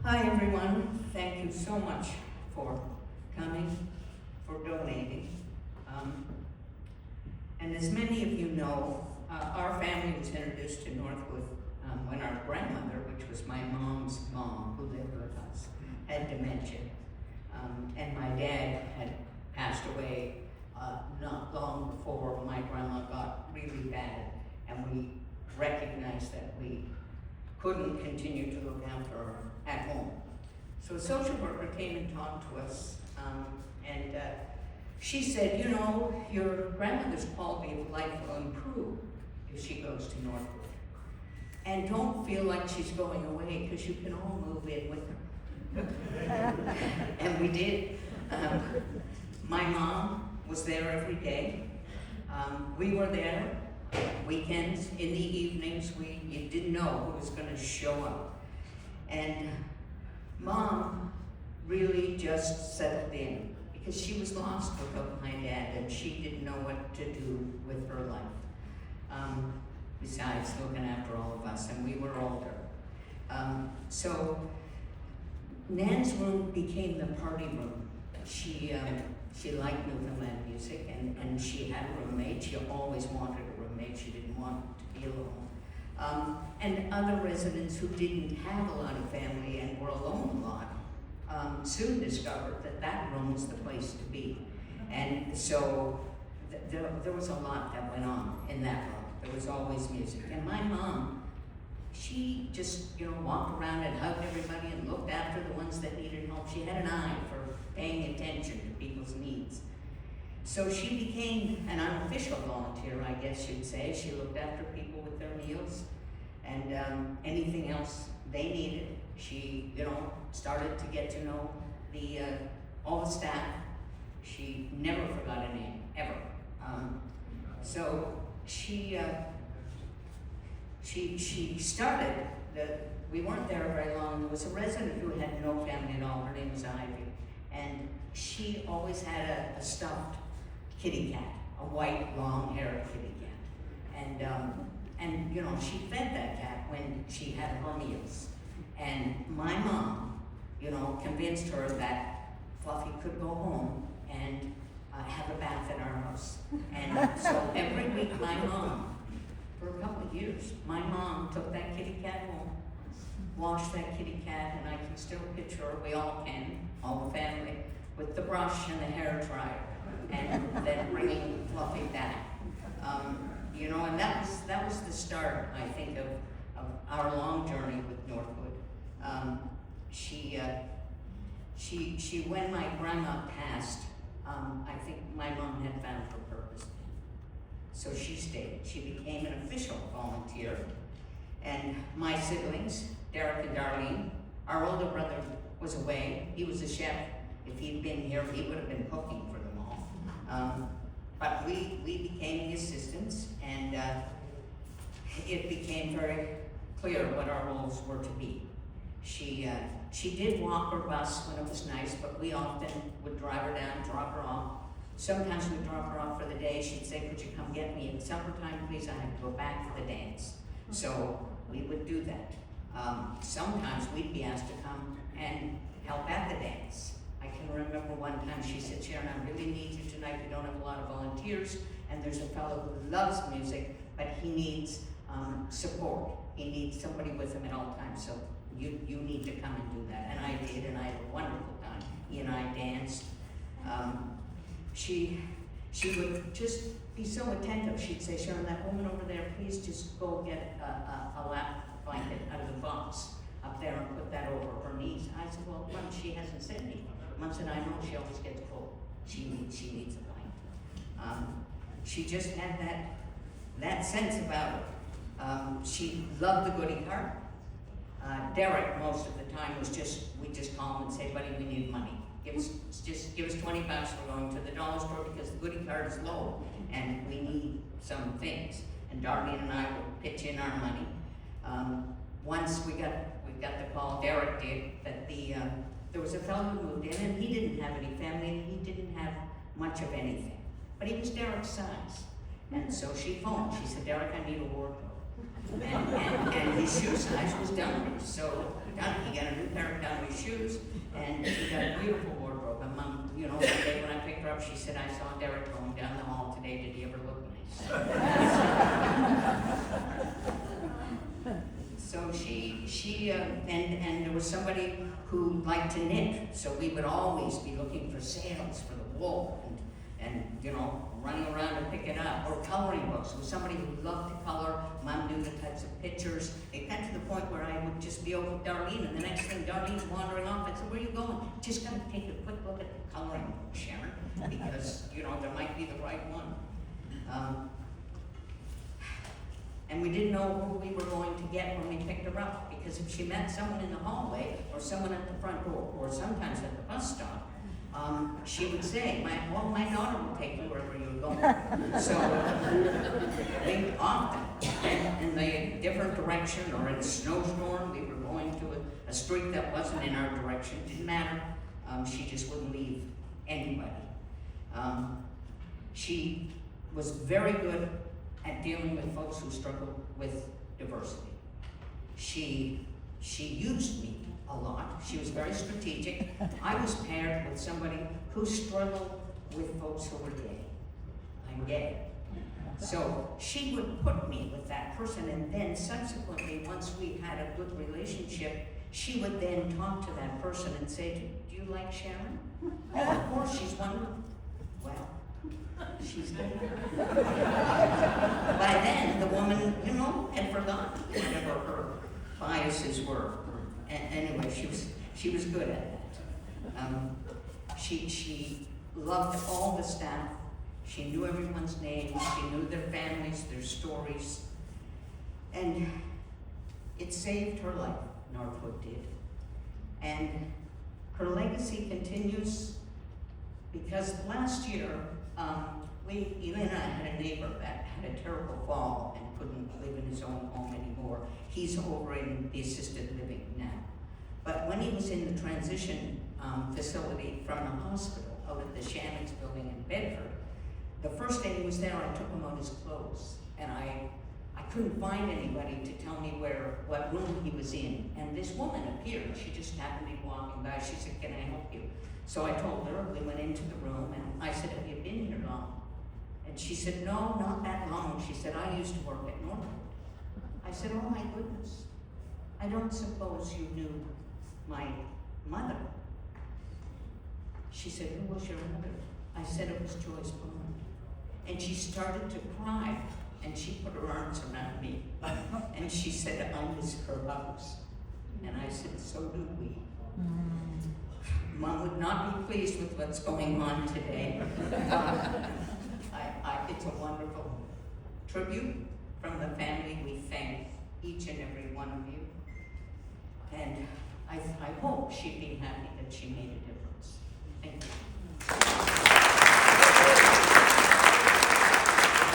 Hi everyone, thank you so much for coming, for donating. And as many of you know, our family was introduced to Northwood when our grandmother, which was my mom's mom, who lived with us, had dementia. And my dad had passed away not long before my grandma got really bad, and we recognized that we couldn't continue to look after her at home. So a social worker came and talked to us, and she said, you know, your grandmother's quality of life will improve if she goes to Northwood. And don't feel like she's going away, because you can all move in with her. And we did. My mom was there every day. We were there weekends, in the evenings. You didn't know who was going to show up. And Mom really just settled in, because she was lost without my dad, and she didn't know what to do with her life, besides looking after all of us, and we were older. So Nan's room became the party room. She liked Newfoundland music, and she had a roommate. She always wanted a roommate. She didn't want to be alone. And other residents who didn't have a lot of family and were alone a lot soon discovered that that room was the place to be. And so there was a lot that went on in that room. There was always music. And my mom, she just, walked around and hugged everybody and looked after the ones that needed help. She had an eye for paying attention to people's needs. So she became an unofficial volunteer, I guess you'd say. She looked after people with their meals and anything else they needed. She, started to get to know all the staff. She never forgot a name, ever. So she started, we weren't there very long. There was a resident who had no family at all. Her name was Ivy. And she always had a stuffed kitty cat, a white, long-haired kitty cat. And she fed that cat when she had her meals. And my mom, convinced her that Fluffy could go home and have a bath in our house. And so every week my mom, for a couple of years, my mom took that kitty cat home, washed that kitty cat, and I can still picture her, we all can, all the family, with the brush and the hair dryer, and then bringing Fluffy back. And that was the start, I think, of our long journey with Northwood. When my grandma passed, I think my mom had found her purpose. So she stayed. She became an official volunteer. And my siblings, Derek and Darlene, our older brother was away. He was a chef. If he'd been here, he would have been cooking for them all. But we became the assistants, and it became very clear what our roles were to be. She did walk or bus when it was nice, but we often would drive her down, drop her off. Sometimes we'd drop her off for the day. She'd say, could you come get me at supper time, please? I have to go back for the dance. So we would do that. Sometimes we'd be asked to come and help at the dance. I can remember one time she said, Sharon, I really need you tonight. We don't have a lot of volunteers, and there's a fellow who loves music, but he needs support. He needs somebody with him at all times, so you need to come and do that. And I did, and I had a wonderful time. He and I danced. She would just be so attentive. She'd say, Sharon, that woman over there, please just go get a lap blanket out of the box up there and put that over her knees. I said, well, Mom, she hasn't said anything. Mom said, I know she always gets cold. She needs a blanket. She just had that sense about her. She loved the goodie cart. Derek, most of the time, we just call him and say, buddy, we need money. Give us $20, we're going to the dollar store because the goodie cart is low and we need some things. And Darlene and I would pitch in our money. Once we got the call, Derek did, that there was a fellow who moved in and he didn't have any family and he didn't have much of anything. But he was Derek's size. And so she phoned. She said, Derek, I need a wardrobe. And his shoe size was Dunleavy's. So he got a new pair of Dunleavy's shoes, and he got a beautiful wardrobe. And Mom, you know, one day when I picked her up, she said, "I saw Derek going down the hall today. Did he ever look nice?" So and there was somebody who liked to knit, so we would always be looking for sales for the wool and you know, running around to pick it up, or coloring books. There was somebody who loved to color. Mom knew the types of pictures. It got to the point where I would just be over with Darlene, and the next thing Darlene's wandering off. I said, "Where are you going?" "Just gonna take a quick look at the coloring book, Sharon, because you know, there might be the right one." And we didn't know who we were going to get when we picked her up, because if she met someone in the hallway, or someone at the front door, or sometimes at the bus stop, she would say, my daughter will take you wherever you're going." So we often went in the different direction, or in a snowstorm, we were going to a street that wasn't in our direction. Didn't matter. She just wouldn't leave anybody. She was very good at dealing with folks who struggled with diversity. She used me a lot. She was very strategic. I was paired with somebody who struggled with folks who were gay. I'm gay. So she would put me with that person, and then subsequently, once we had a good relationship, she would then talk to that person and say, "Do you like Sharon?" "Oh, of course, she's wonderful." "Well, she's gay." By then, the woman, you know, had forgotten whatever her biases were. Anyway, she was good at that. She loved all the staff. She knew everyone's names. She knew their families, their stories. And it saved her life, Northwood did. And her legacy continues, because last year, Elaine and I had a neighbor that had a terrible fall and couldn't live in his own home anymore. He's over in the assisted living now. But when he was in the transition facility from the hospital out at the Shannon's building in Bedford, the first day he was there, I took him out his clothes, and I couldn't find anybody to tell me what room he was in. And this woman appeared. She just happened to be walking by. She said, "Can I help you?" So I told her. We went into the room, and I said, "Have you been here long?" And she said, "No, not that long." She said, "I used to work at Northwood." I said, "Oh my goodness. I don't suppose you knew my mother." She said, "Who was your mother?" I said, "It was Joyce Bond." And she started to cry, and she put her arms around me. And she said, "I miss her house." And I said, "So do we." Mom would not be pleased with what's going on today. It's a wonderful tribute from the family. We thank each and every one of you. And I hope she'd be happy